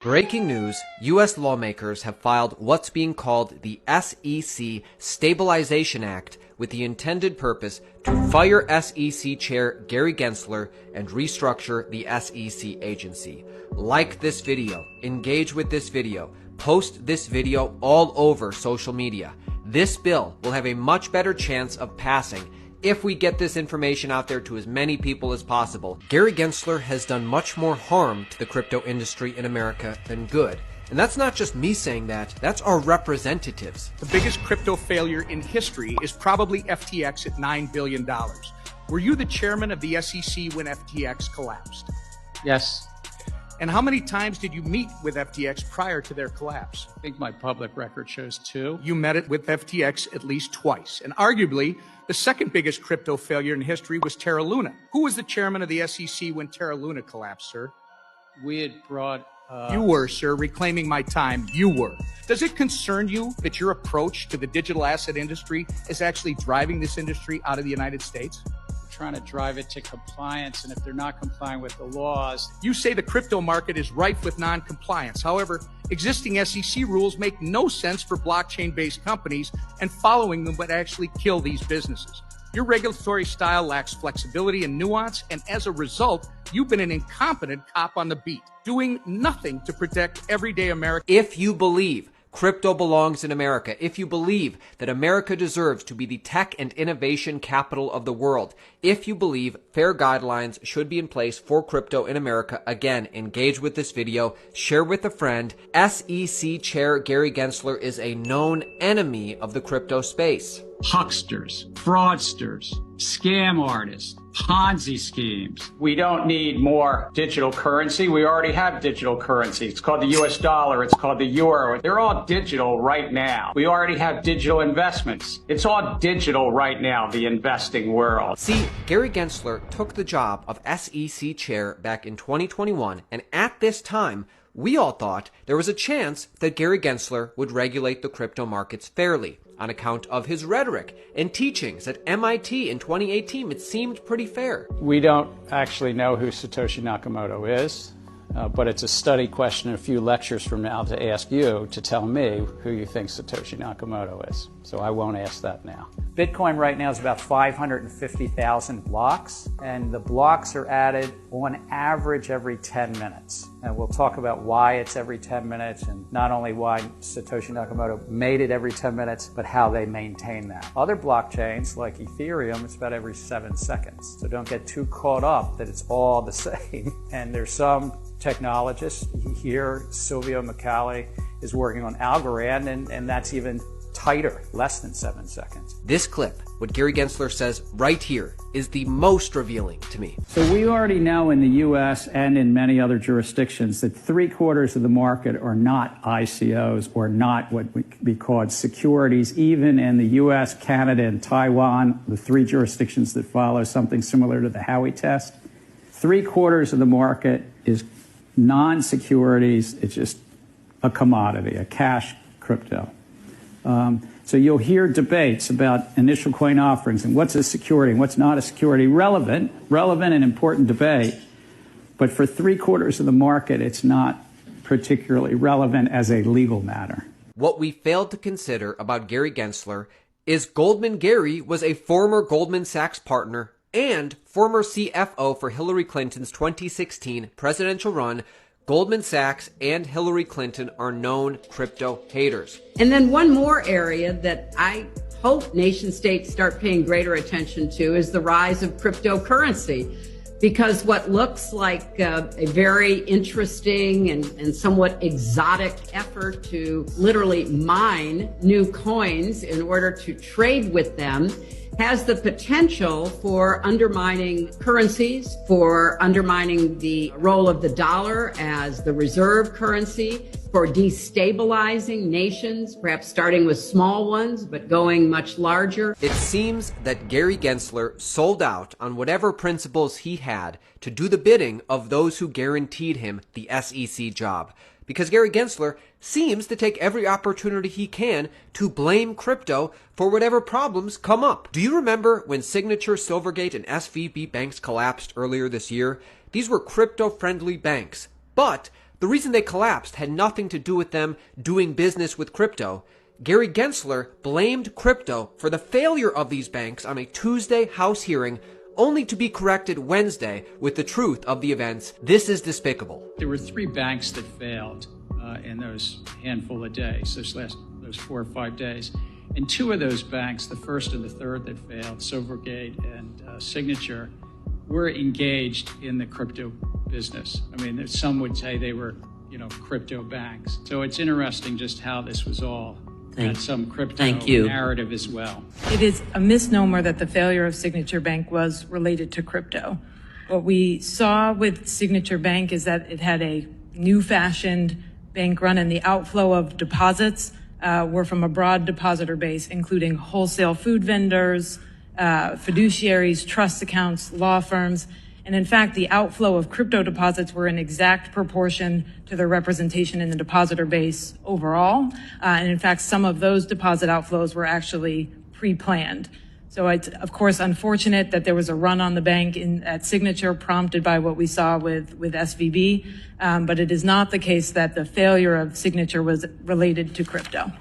Breaking news, U.S. lawmakers have filed what's being called the SEC Stabilization Act with the intended purpose to fire SEC Chair Gary Gensler and restructure the SEC agency. Like this video, engage with this video, post this video all over social media. This bill will have a much better chance of passing if we get this information out there to as many people as possible. Gary Gensler has done much more harm to the crypto industry in America than good. And that's not just me saying that, that's our representatives. The biggest crypto failure in history is probably FTX at $9 billion. Were you the chairman of the SEC when FTX collapsed? Yes. And how many times did you meet with FTX prior to their collapse? I think my public record shows 2. You met it with FTX at least twice. And arguably, the second biggest crypto failure in history was Terra Luna. Who was the chairman of the SEC when Terra Luna collapsed, sir? We had brought... You were, sir, reclaiming my time. You were. Does it concern you that your approach to the digital asset industry is actually driving this industry out of the United States? Trying to drive it to compliance, and if they're not complying with the laws... You say the crypto market is rife with non-compliance. However, existing SEC rules make no sense for blockchain-based companies, and following them would actually kill these businesses. Your regulatory style lacks flexibility and nuance, and as a result, you've been an incompetent cop on the beat, doing nothing to protect everyday Americans. If you believe crypto belongs in America, if you believe that America deserves to be the tech and innovation capital of the world, if you believe fair guidelines should be in place for crypto in America, again, engage with this video, share with a friend. SEC Chair Gary Gensler is a known enemy of the crypto space. Hucksters, fraudsters, scam artists, Ponzi schemes. We don't need more digital currency. We already have digital currency. It's called the US dollar. It's called the euro. They're all digital right now. We already have digital investments. It's all digital right now, the investing world. See, Gary Gensler took the job of SEC chair back in 2021, and at this time, we all thought there was a chance that Gary Gensler would regulate the crypto markets fairly. On account of his rhetoric and teachings at MIT in 2018, it seemed pretty fair. We don't actually know who Satoshi Nakamoto is, but it's a study question a few lectures from now to ask you to tell me who you think Satoshi Nakamoto is. So I won't ask that now. Bitcoin right now is about 550,000 blocks, and the blocks are added on average every 10 minutes. And we'll talk about why it's every 10 minutes, and not only why Satoshi Nakamoto made it every 10 minutes, but how they maintain that. Other blockchains, like Ethereum, it's about every 7 seconds. So don't get too caught up that it's all the same. And there's some technologists here, Silvio Micali, is working on Algorand, and that's even tighter, less than 7 seconds. This clip, what Gary Gensler says right here, is the most revealing to me. So we already know in the U.S. and in many other jurisdictions that 3/4 of the market are not ICOs or not what would be called securities. Even in the U.S., Canada, and Taiwan, the 3 jurisdictions that follow something similar to the Howey test, 3/4 of the market is non-securities. It's just a commodity, a cash crypto. So you'll hear debates about initial coin offerings and what's a security and what's not a security. Relevant and important debate, but for 3/4 of the market, it's not particularly relevant as a legal matter. What we failed to consider about Gary Gensler is Goldman Gary was a former Goldman Sachs partner and former CFO for Hillary Clinton's 2016 presidential run. Goldman Sachs and Hillary Clinton are known crypto haters. And then one more area that I hope nation states start paying greater attention to is the rise of cryptocurrency. Because what looks like a very interesting and somewhat exotic effort to literally mine new coins in order to trade with them has the potential for undermining currencies, for undermining the role of the dollar as the reserve currency, for destabilizing nations, perhaps starting with small ones, but going much larger. It seems that Gary Gensler sold out on whatever principles he had to do the bidding of those who guaranteed him the SEC job. Because Gary Gensler seems to take every opportunity he can to blame crypto for whatever problems come up. Do you remember when Signature, Silvergate, and SVB banks collapsed earlier this year? These were crypto-friendly banks, but The reason they collapsed had nothing to do with them doing business with crypto. Gary Gensler blamed crypto for the failure of these banks on a Tuesday House hearing, only to be corrected Wednesday with the truth of the events. This is despicable. There were 3 banks that failed in those handful of days, those 4 or 5 days. And 2 of those banks, the first and the third that failed, Silvergate and Signature, were engaged in the crypto business. I mean, some would say they were, crypto banks. So it's interesting just how this was all had some crypto narrative as well. It is a misnomer that the failure of Signature Bank was related to crypto. What we saw with Signature Bank is that it had a new-fashioned bank run, and the outflow of deposits were from a broad depositor base, including wholesale food vendors, fiduciaries, trust accounts, law firms. And in fact, the outflow of crypto deposits were in exact proportion to their representation in the depositor base overall. And in fact, some of those deposit outflows were actually pre-planned. So it's, of course, unfortunate that there was a run on the bank at Signature prompted by what we saw with SVB. But it is not the case that the failure of Signature was related to crypto.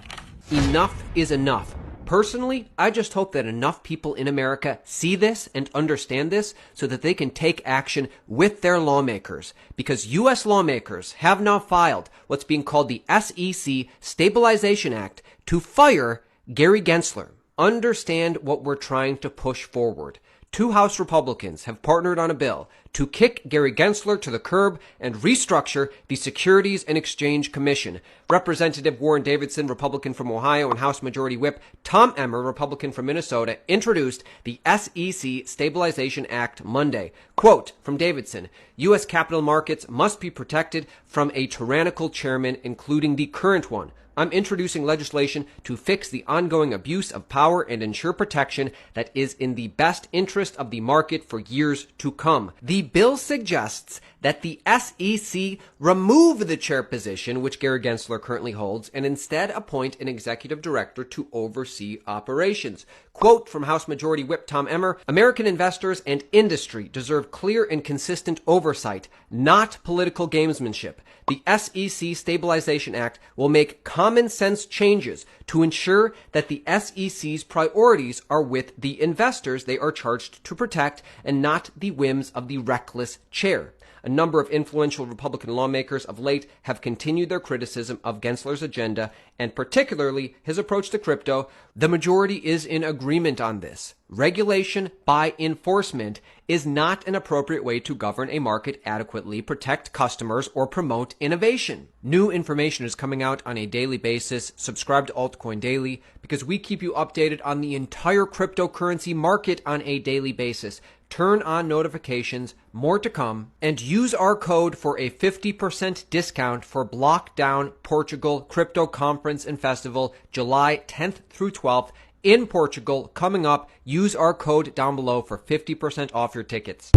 Enough is enough. Personally, I just hope that enough people in America see this and understand this so that they can take action with their lawmakers. Because U.S. lawmakers have now filed what's being called the SEC Stabilization Act to fire Gary Gensler. Understand what we're trying to push forward. 2 House Republicans have partnered on a bill to kick Gary Gensler to the curb and restructure the Securities and Exchange Commission. Representative Warren Davidson, Republican from Ohio, and House Majority Whip Tom Emmer, Republican from Minnesota, introduced the SEC Stabilization Act Monday. Quote from Davidson, U.S. capital markets must be protected from a tyrannical chairman, including the current one. I'm introducing legislation to fix the ongoing abuse of power and ensure protection that is in the best interest of the market for years to come. The bill suggests that the SEC remove the chair position, which Gary Gensler currently holds, and instead appoint an executive director to oversee operations. Quote from House Majority Whip Tom Emmer, American investors and industry deserve clear and consistent oversight, not political gamesmanship. The SEC Stabilization Act will make common sense changes to ensure that the SEC's priorities are with the investors they are charged to protect and not the whims of the reckless chair. A number of influential Republican lawmakers of late have continued their criticism of Gensler's agenda and particularly his approach to crypto. The majority is in agreement on this. Regulation by enforcement is not an appropriate way to govern a market adequately, protect customers, or promote innovation. New information is coming out on a daily basis. Subscribe to Altcoin Daily because we keep you updated on the entire cryptocurrency market on a daily basis. Turn on notifications, more to come, and use our code for a 50% discount for Blockdown Portugal Crypto Conference and Festival, July 10th through 12th in Portugal, coming up. Use our code down below for 50% off your tickets.